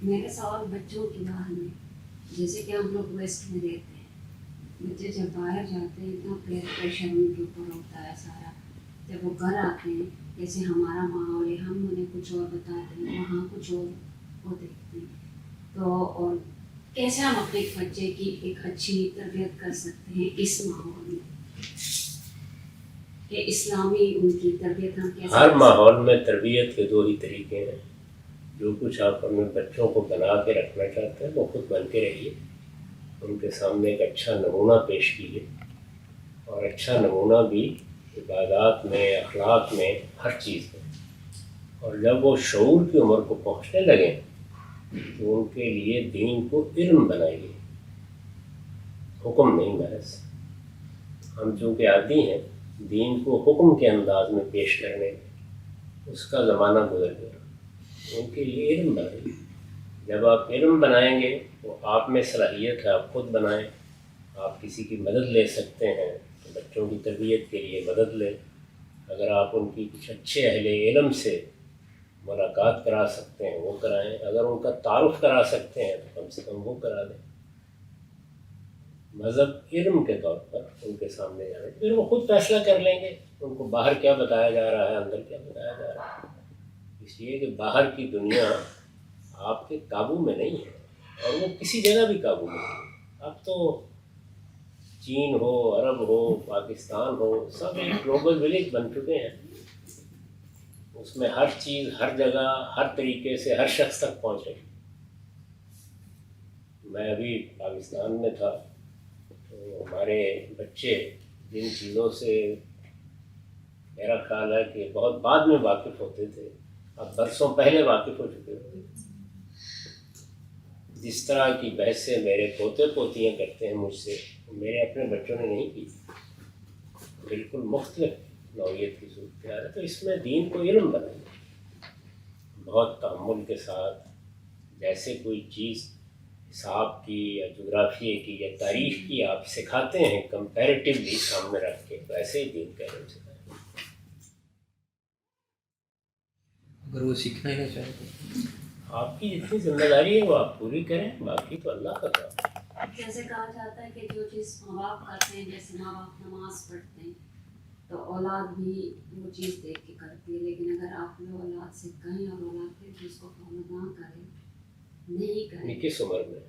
میرا سوال بچوں کے بارے میں، جیسے کہ ہم لوگ ویسٹ میں رہتے ہیں، بچے جب باہر جاتے ہیں اتنا پریشر ان کے اوپر ہوتا ہے سارا، جب وہ گھر آتے ہیں جیسے ہمارا ماحول ہے ہم انہیں کچھ اور بتاتے ہیں، وہاں کچھ اور وہ دیکھتے ہیں، تو اور کیسے ہم اپنے بچے کی ایک اچھی تربیت کر سکتے ہیں اس ماحول میں، کہ اسلامی ان کی تربیت ہم کیسے ہر ماحول میں تربیت کے دو ہی طریقے ہیں. جو کچھ آپ اپنے بچوں کو بنا کے رکھنا چاہتے ہیں وہ خود بن کے رہیے، ان کے سامنے ایک اچھا نمونہ پیش کیجیے، اور اچھا نمونہ بھی عبادات میں، اخلاق میں، ہر چیز میں. اور جب وہ شعور کی عمر کو پہنچنے لگیں تو ان کے لیے دین کو علم بنائیے، حکم نہیں محض. ہم چونکہ عادی ہیں دین کو حکم کے انداز میں پیش کرنے میں، اس کا زمانہ گزر گیا. ان کے لیے علم بنائیے. جب آپ علم بنائیں گے تو آپ میں صلاحیت ہے، آپ خود بنائیں. آپ کسی کی مدد لے سکتے ہیں تو بچوں کی تربیت کے لیے مدد لیں. اگر آپ ان کی کچھ اچھے اہل علم سے ملاقات کرا سکتے ہیں وہ کرائیں، اگر ان کا تعارف کرا سکتے ہیں تو کم سے کم وہ کرا دیں. مذہب علم کے طور پر ان کے سامنے جائیں، پھر وہ خود فیصلہ کر لیں گے ان کو باہر کیا بتایا جا رہا ہے، اندر کیا بتایا جا رہا ہے. اس لیے کہ باہر کی دنیا آپ کے قابو میں نہیں ہے، اور وہ کسی جگہ بھی قابو میں نہیں ہے. اب تو چین ہو، عرب ہو، پاکستان ہو، سب ایک گلوبل ولیج بن چکے ہیں. اس میں ہر چیز، ہر جگہ، ہر طریقے سے ہر شخص تک پہنچ رہی. میں ابھی پاکستان میں تھا تو ہمارے بچے جن چیزوں سے میرا خیال ہے کہ بہت بعد میں واقف ہوتے تھے، اب برسوں پہلے واقف ہو چکے ہوتے. جس طرح کی بحثیں میرے پوتے پوتیاں کرتے ہیں مجھ سے، میرے اپنے بچوں نے نہیں کی. بالکل مختلف نوعیت کی صورتحال ہے. تو اس میں دین کو علم بنائیں بہت تحمل کے ساتھ. جیسے کوئی چیز حساب کی یا جغرافیے کی یا تاریخ کی آپ سکھاتے ہیں کمپیریٹیولی سامنے رکھ کے، ویسے ہی دین کا علم سکھائیں. اگر وہ سیکھنا ہی نہ چاہے تو آپ کی جتنی ذمہ داری ہے وہ آپ پوری کریں، باقی تو اللہ کا کام ہے. جیسے کہا جاتا ہے کہ جو چیز ماں باپ کرتے ہیں، جیسے ماں باپ نماز پڑھتے ہیں تو اولاد بھی وہ چیز دیکھ کے کرتی ہے، لیکن اگر آپ لوگ اولاد سے کہیں اور اولاد پھر اس کو فالو نہ کریں، نہیں کریں، کس عمر میں؟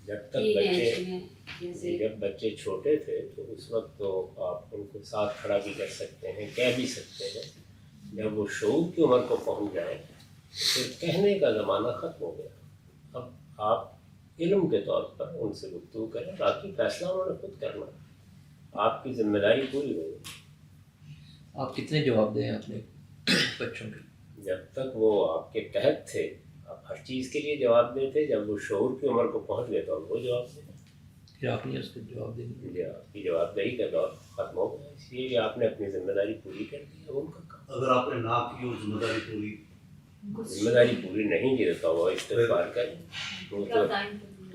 جب تک بچے جب بچے چھوٹے تھے تو اس وقت تو آپ ان کو ساتھ کھڑا بھی کر سکتے ہیں، کہہ بھی سکتے ہیں. جب وہ شعور کی عمر کو پہنچ جائے پھر کہنے کا زمانہ ختم ہو گیا. اب آپ علم کے طور پر ان سے گفتگو کریں، باقی فیصلہ انہوں نے خود کرنا. آپ کی ذمہ داری پوری ہوگی. آپ کتنے جواب دیں اپنے بچوں کے؟ جب تک وہ آپ کے تحت تھے آپ ہر چیز کے لیے جواب دیتے، جب وہ شعور کی عمر کو پہنچ گئے تو اب وہ جواب دیں. پھر آپ نے اس کو جواب دیں گے؟ جی، آپ کی جواب دہی کا دور ختم ہو گیا، اس لیے کہ آپ نے اپنی ذمہ داری پوری کر دی. اب ان کا کام. اگر آپ نے نہ کی وہ ذمہ داری پوری نہیں کی تو وہ استغفار کریں. وہ تو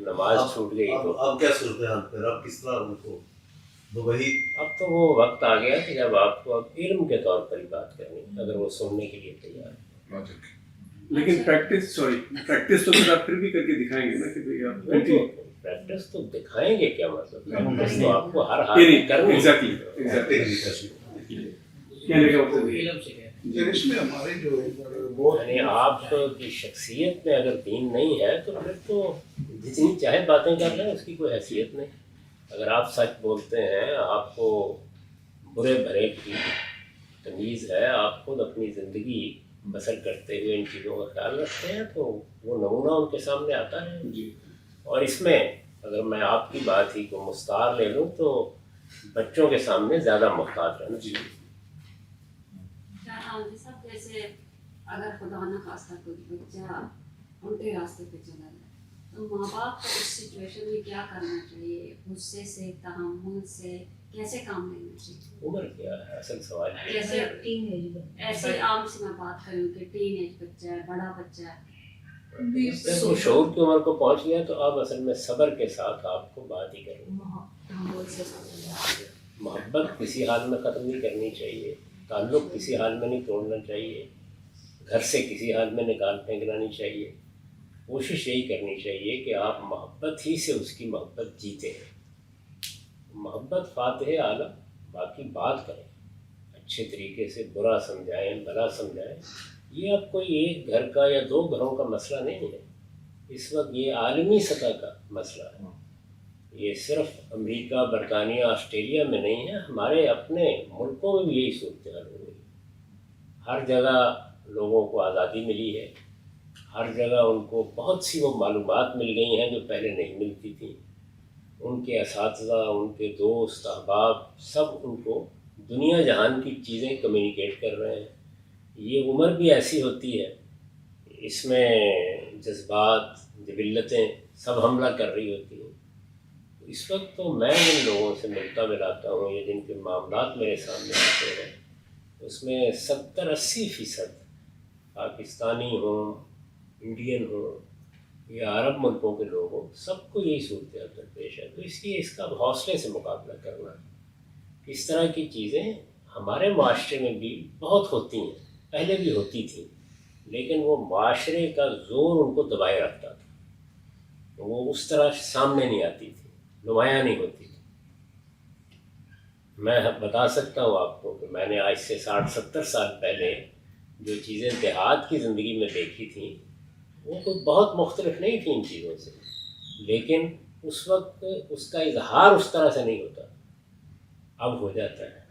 نماز چھوٹ گئی تو اب کیا صورتحال پھر اب کس طرح ان کو وہی؟ اب تو وہ وقت آ گیا کہ جب آپ کو اب علم کے طور پر ہی بات کرنی ہے، اگر وہ سننے کے لیے تیار ہے. لیکن پریکٹس تو پھر آپ پھر بھی کر کے دکھائیں گے نا کہ بھئی آپ کنٹینیو. پریکٹس تو دکھائیں گے کیا مطلب؟ پریکٹس تو آپ کو ہر حال میں کرنی ہے. ایگزیکٹلی کہنے کا مطلب علم سے کہہ اس میں ہمارے جو یعنی آپ کی شخصیت میں اگر دین نہیں ہے تو پھر تو جتنی چاہے باتیں کر لیں اس کی کوئی حیثیت نہیں. اگر آپ سچ بولتے ہیں، آپ کو برے بھرے کی تمیز ہے، آپ خود اپنی زندگی بسر کرتے ہوئے ان چیزوں کا خیال رکھتے ہیں تو وہ نمونہ ان کے سامنے آتا ہے. اور اس میں اگر میں آپ کی بات ہی کو مستعار لے لوں تو بچوں کے سامنے زیادہ محتاط رہنا. سب جیسے اگر خدا نہ خواستہ کوئی بچہ الٹے راستے پہ چلا جائے تو ماں باپ کو اس سچویشن میں کیا کرنا چاہیے؟ غصے سے، تحمل سے کیسے کام لینا چاہیے؟ عمر کیا ہے اصل سوال ہے. جیسے ایسے عام سے میں بات کروں کہ ٹین ایج بچہ ہے، بڑا بچہ ہے، جب وہ شعور کی عمر کو پہنچ گیا تو اب اصل میں صبر کے ساتھ آپ کو بات ہی کرنی. محبت کسی حال میں ختم نہیں کرنی چاہیے، تعلق کسی حال میں نہیں توڑنا چاہیے، گھر سے کسی حال میں نکال پھینکنا نہیں چاہیے. کوشش یہی کرنی چاہیے کہ آپ محبت ہی سے اس کی محبت جیتے ہیں. محبت فاتح اعلیٰ، باقی بات کریں اچھے طریقے سے، برا سمجھائیں بھلا سمجھائیں. یہ اب کوئی ایک گھر کا یا دو گھروں کا مسئلہ نہیں ہے، اس وقت یہ عالمی سطح کا مسئلہ ہے. یہ صرف امریکہ، برطانیہ، آسٹریلیا میں نہیں ہے، ہمارے اپنے ملکوں میں بھی یہی صورتحال ہو گئی. ہر جگہ لوگوں کو آزادی ملی ہے، ہر جگہ ان کو بہت سی وہ معلومات مل گئی ہیں جو پہلے نہیں ملتی تھیں. ان کے اساتذہ، ان کے دوست احباب سب ان کو دنیا جہان کی چیزیں کمیونیکیٹ کر رہے ہیں. یہ عمر بھی ایسی ہوتی ہے، اس میں جذبات، جبلتیں سب حملہ کر رہی ہوتی ہیں. اس وقت تو میں جن لوگوں سے ملتا ملاتا ہوں یا جن کے معاملات میرے سامنے آتے ہیں، اس میں 70-80% پاکستانی ہوں، انڈین ہوں یا عرب ملکوں کے لوگ ہوں، سب کو یہی صورتحال درپیش ہے. تو اس لیے اس کا حوصلے سے مقابلہ کرنا. اس طرح کی چیزیں ہمارے معاشرے میں بھی بہت ہوتی ہیں، پہلے بھی ہوتی تھیں، لیکن وہ معاشرے کا زور ان کو دبائے رکھتا تھا. وہ اس طرح سامنے نہیں آتی تھی، نمایاں نہیں ہوتی تھی. میں بتا سکتا ہوں آپ کو کہ میں نے آج سے 60-70 سال پہلے جو چیزیں دیہات کی زندگی میں دیکھی تھیں وہ کوئی بہت مختلف نہیں تھیں ان چیزوں سے، لیکن اس وقت اس کا اظہار اس طرح سے نہیں ہوتا، اب ہو جاتا ہے.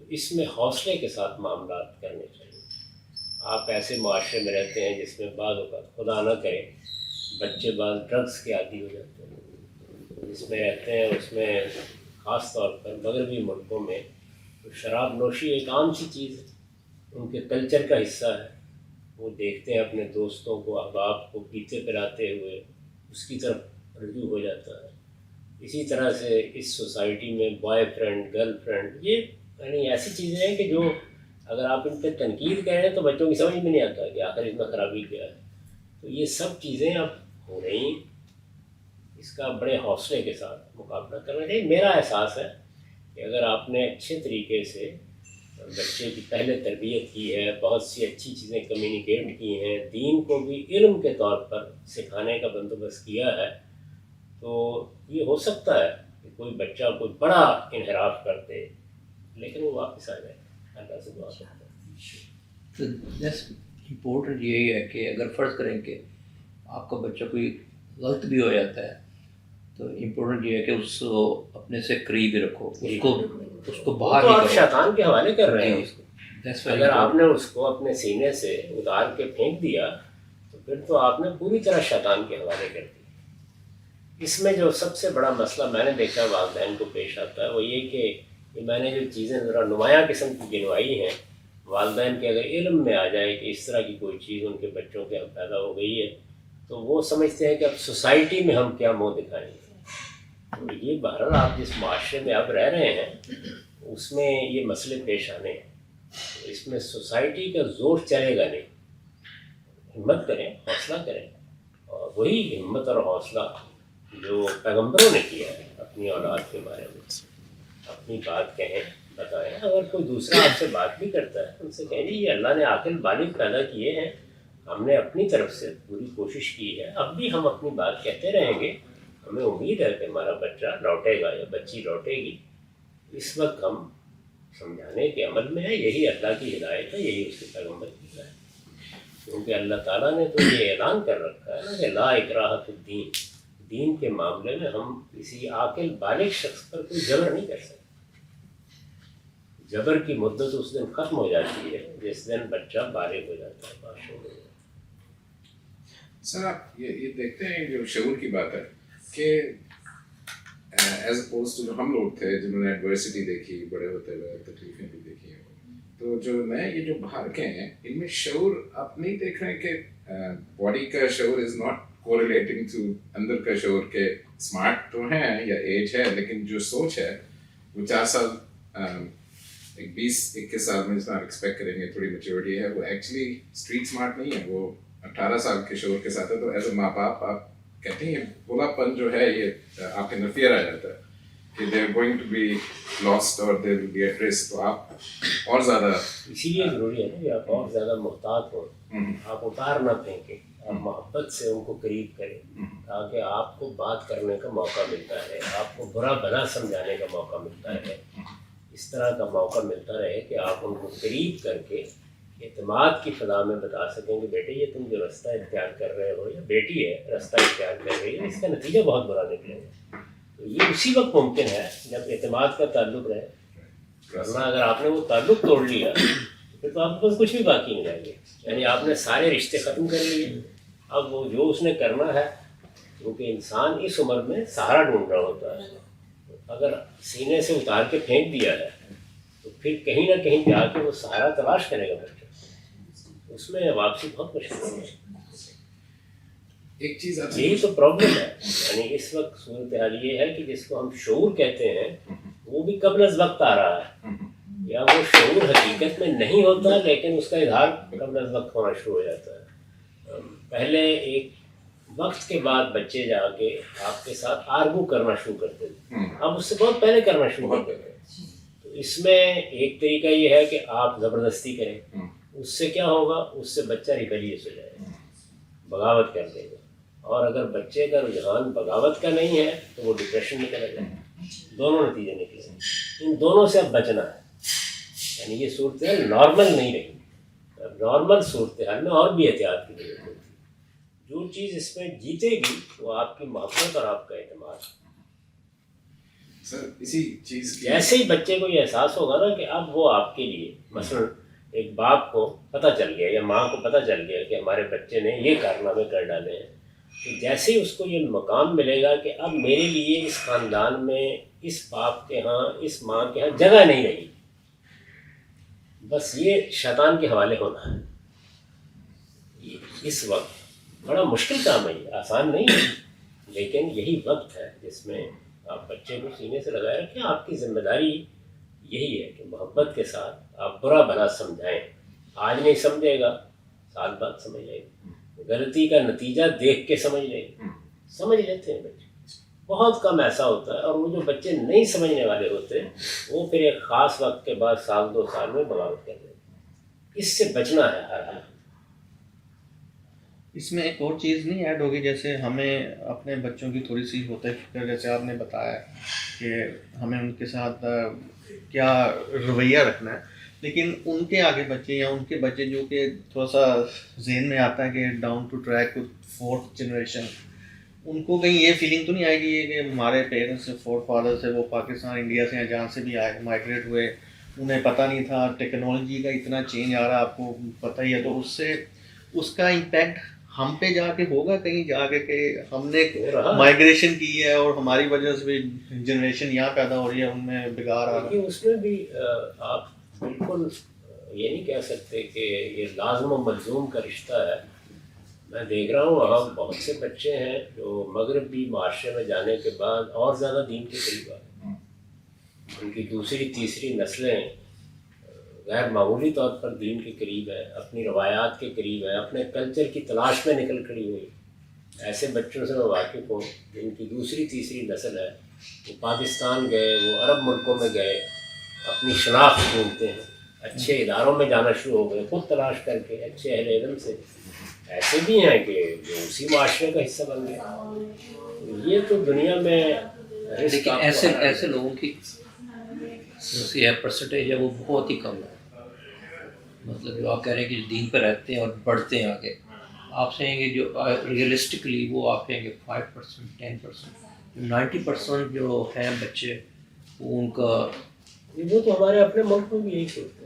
اس میں حوصلے کے ساتھ معاملات کرنے چاہیے. آپ ایسے معاشرے میں رہتے ہیں جس میں بعض اوقات خدا نہ کرے بچے بعض ڈرگس کے عادی ہو جاتے ہیں، جس میں رہتے ہیں اس میں خاص طور پر مغربی ملکوں میں شراب نوشی ایک عام سی چیز ہے، ان کے کلچر کا حصہ ہے. وہ دیکھتے ہیں اپنے دوستوں کو، احباب کو پیتے پلاتے ہوئے، اس کی طرف رجوع ہو جاتا ہے. اسی طرح سے اس سوسائٹی میں بوائے فرینڈ، گرل فرینڈ، یہ یعنی ایسی چیزیں ہیں کہ جو اگر آپ ان پہ تنقید کریں تو بچوں کی سمجھ میں نہیں آتا کہ آخر اس میں خرابی کیا ہے. تو یہ سب چیزیں اب ہو رہی ہیں، اس کا بڑے حوصلے کے ساتھ مقابلہ کرنا چاہیے. میرا احساس ہے کہ اگر آپ نے اچھے طریقے سے بچے کی پہلے تربیت کی ہے، بہت سی اچھی چیزیں کمیونیکیٹ کی ہیں، دین کو بھی علم کے طور پر سکھانے کا بندوبست کیا ہے، تو یہ ہو سکتا ہے کہ کوئی بچہ کوئی بڑا انحراف کرتے لیکن وہ واپس آ جائے. اللہ سے دعا کرتا ہے. تو امپورٹنٹ یہی ہے کہ اگر فرض کریں کہ آپ کا بچہ کوئی غلط بھی ہو جاتا ہے تو امپورٹنٹ یہ ہے کہ اس کو اپنے سے قریب ہی رکھو، اس کو باہر تو ہی آپ کرو. شیطان کے حوالے کر رہے ہیں اس کو. That's very اگر آپ important. نے اس کو اپنے سینے سے اتار کے پھینک دیا تو پھر تو آپ نے پوری طرح شیطان کے حوالے کر دیا. اس میں جو سب سے بڑا مسئلہ میں نے دیکھا والدین کو پیش آتا ہے وہ یہ کہ میں نے جو چیزیں ذرا نمایاں قسم کی گنوائی ہیں، والدین کے اگر علم میں آ جائے کہ اس طرح کی کوئی چیز ان کے بچوں کے ہم پیدا ہو گئی ہے تو وہ سمجھتے ہیں کہ اب سوسائٹی میں ہم کیا منہ دکھائیں گے. تو یہ بہرحال آپ جس معاشرے میں اب رہ رہے ہیں اس میں یہ مسئلے پیش آنے ہیں. اس میں سوسائٹی کا زور چلے گا نہیں. ہمت کریں، حوصلہ کریں، اور وہی ہمت اور حوصلہ جو پیغمبروں نے کیا ہے اپنی اولاد کے بارے میں. اپنی بات کہیں، بتائیں. اگر کوئی دوسرا آپ سے بات بھی کرتا ہے ان سے کہیں جی یہ اللہ نے عاقل بالغ پیدا کیے ہیں، ہم نے اپنی طرف سے پوری کوشش کی ہے، اب بھی ہم اپنی بات کہتے رہیں گے. ہمیں امید ہے کہ ہمارا بچہ لوٹے گا یا بچی لوٹے گی. اس وقت ہم سمجھانے کے عمل میں ہے. یہی اللہ کی ہدایت ہے، یہی اس کے پیغمبر کی ہدایت ہے. کیونکہ اللہ تعالیٰ نے تو یہ اعلان کر رکھا ہے نا کہ لا اکراہ فی الدین. دین کے معاملے میں ہم کسی عاقل بالغ شخص پر کوئی جبر نہیں کر سکتے. جبر کی مدت اس دن ختم ہو جاتی ہے جس دن بچہ بالغ ہو جاتا ہے، باشعور ہو جاتا ہے. سر آپ یہ دیکھتے ہیں جو شعور کی بات ہے کہ ایز اپوز ٹو جو ہم لوگ تھے جنہوں نے ایڈورسٹی دیکھی، بڑے ہوتے ہوئے تکلیفیں بھی دیکھی ہیں، تو جو نئے یہ جو باہر کے ہیں ان میں شعور آپ نہیں دیکھ رہے ہیں کہ باڈی کا شعور از ناٹ کوریلیٹنگ ٹو اندر کا شعور، کہ اسمارٹ تو ہیں یا ایج ہے لیکن جو سوچ ہے وہ 4 سال ایک 20-21 سال میں جس میں آپ ایکسپیکٹ کریں گے تھوڑی میچورٹی ہے، وہ ایکچولی اسٹریٹ اسمارٹ نہیں ہے، وہ 18 سال کے شعور کے ساتھ ہے. تو ایز اے ماں باپ آپ کہتے ہیں بولا پن جو ہے یہ آپ کے اندر فیئر آ جاتا ہے کہ they are going to be lost اور they will be at risk. تو آپ اور زیادہ اسی لیے ضروری ہے نا کہ آپ اور زیادہ محتاط ہوں، آپ اتار نہ پھینکیں. آپ محبت سے ان کو قریب کریں تاکہ آپ کو بات کرنے کا موقع ملتا ہے, آپ کو برا بھلا سمجھانے کا موقع ملتا ہے, اس طرح کا موقع ملتا رہے کہ آپ ان کو قریب کر کے اعتماد کی فضا میں بتا سکیں کہ بیٹے یہ تم جو رستہ اختیار کر رہے ہو, یا بیٹی ہے رستہ اختیار کر رہی ہے, اس کا نتیجہ بہت برا نکلے گا. تو یہ اسی وقت ممکن ہے جب اعتماد کا تعلق رہے, ورنہ اگر آپ نے وہ تعلق توڑ لیا پھر تو آپ کے پاس کچھ بھی باقی نہیں رہے گے. یعنی آپ نے سارے رشتے ختم کر لیے, اب وہ جو اس نے کرنا ہے, کیونکہ انسان اس عمر میں سہارا ڈھونڈ رہا ہوتا ہے, اگر سینے سے اتار کے پھینک دیا ہے تو پھر کہیں نہ کہیں جا کے وہ سہارا تلاش کرے گا بچہ, اس میں واپسی بہت مشکل ہے. ایک چیز آپ یہی تو پرابلم ہے. یعنی اس وقت صورتحال یہ ہے کہ جس کو ہم شعور کہتے ہیں وہ بھی قبل از وقت آ رہا ہے, یا وہ شعور حقیقت میں نہیں ہوتا لیکن اس کا اظہار قبل از وقت ہونا شروع ہو جاتا ہے. پہلے ایک وقت کے بعد بچے جا کے آپ کے ساتھ آرگو کرنا شروع کرتے تھے, اب اس سے بہت پہلے کرنا شروع بہت کرتے تھے. تو اس میں ایک طریقہ یہ ہے کہ آپ زبردستی کریں, اس سے کیا ہوگا, اس سے بچہ ریبیلیس ہو جائے گا, بغاوت کر دے گا. اور اگر بچے کا رجحان بغاوت کا نہیں ہے تو وہ ڈپریشن میں چلا جائے گا. دونوں نتیجے نکلے, ان دونوں سے اب بچنا ہے. یعنی یہ صورتحال نارمل نہیں رہی. نارمل صورتحال میں اور بھی احتیاط کی ضرورت ہوتی ہے. جو چیز اس میں جیتے گی وہ آپ کی محبت اور آپ کا اعتماد. سر اسی چیز کی جیسے ہی بچے کو یہ احساس ہوگا نا کہ اب وہ آپ کے لیے, مثلا ایک باپ کو پتہ چل گیا یا ماں کو پتہ چل گیا کہ ہمارے بچے نے یہ کارنامے کر ڈالے ہیں, تو جیسے ہی اس کو یہ مقام ملے گا کہ اب میرے لیے اس خاندان میں, اس باپ کے ہاں, اس ماں کے ہاں جگہ نہیں رہی, بس یہ شیطان کے حوالے ہونا ہے. اس وقت بڑا مشکل کام ہے, یہ آسان نہیں ہے, لیکن یہی وقت ہے جس میں آپ بچے کو سینے سے لگائے رکھیں. آپ کی ذمہ داری یہی ہے کہ محبت کے ساتھ آپ برا بھلا سمجھائیں. آج نہیں سمجھے گا, سال بعد سمجھ لے گا. غلطی کا نتیجہ دیکھ کے سمجھ لے گا. سمجھ لیتے ہیں بچے, بہت کم ایسا ہوتا ہے. اور وہ جو بچے نہیں سمجھنے والے ہوتے وہ پھر ایک خاص وقت کے بعد سال 2 سال میں بغاوت کر دیتے. اس سے بچنا ہے ہر حال. اس میں ایک اور چیز نہیں ایڈ ہوگی, جیسے ہمیں اپنے بچوں کی تھوڑی سی ہوتا ہے فکر, جیسے آپ نے بتایا کہ ہمیں ان کے ساتھ کیا رویہ رکھنا ہے, لیکن ان کے آگے بچے یا ان کے بچے جو کہ تھوڑا سا ذہن میں آتا ہے کہ down to track 4th generation, ان کو کہیں یہ فیلنگ تو نہیں آئے گی کہ ہمارے پیرنٹس فور فادرس ہے وہ پاکستان انڈیا سے یا جہاں سے بھی آئے مائگریٹ ہوئے, انہیں پتہ نہیں تھا ٹیکنالوجی کا اتنا چینج آ رہا ہے, آپ کو پتہ ہی ہے, تو اس سے اس کا امپیکٹ ہم پہ جا کے ہوگا کہیں جا کے کہ ہم نے مائگریشن کی ہے اور ہماری وجہ سے بھی جنریشن یہاں پیدا ہو رہی ہے, ان میں بگاڑ آ رہا ہے. اس میں بھی آپ بالکل یہ نہیں کہہ سکتے کہ یہ لازم و ملزوم کا رشتہ ہے. میں دیکھ رہا ہوں وہاں بہت سے بچے ہیں جو مغربی معاشرے میں جانے کے بعد اور زیادہ دین کے قریب آ گئے. ان کی دوسری تیسری نسلیں غیر معمولی طور پر دین کے قریب ہے, اپنی روایات کے قریب ہے, اپنے کلچر کی تلاش میں نکل کھڑی ہوئی. ایسے بچوں سے میں واقف ہوں جن کی دوسری تیسری نسل ہے, وہ پاکستان گئے, وہ عرب ملکوں میں گئے, اپنی شناخت ڈھونڈتے ہیں, اچھے اداروں میں جانا شروع ہو گئے خود تلاش کر کے, اچھے اہل علم سے. ایسے بھی ہیں کہ جو اسی معاشرے کا حصہ بن گئے. یہ تو دنیا میں لیکن ایسے لوگوں کی پرسنٹیج ہے وہ بہت ہی کم ہے. مطلب جو آپ کہہ رہے ہیں کہ دین پہ رہتے ہیں اور بڑھتے ہیں آگے, آپ سے ہیں کہ جو ریئلسٹکلی وہ آپ کہیں گے 5% 10%, 90% جو ہیں بچے وہ ان کا وہ تو ہمارے اپنے ملک میں بھی یہی سوچتے ہیں.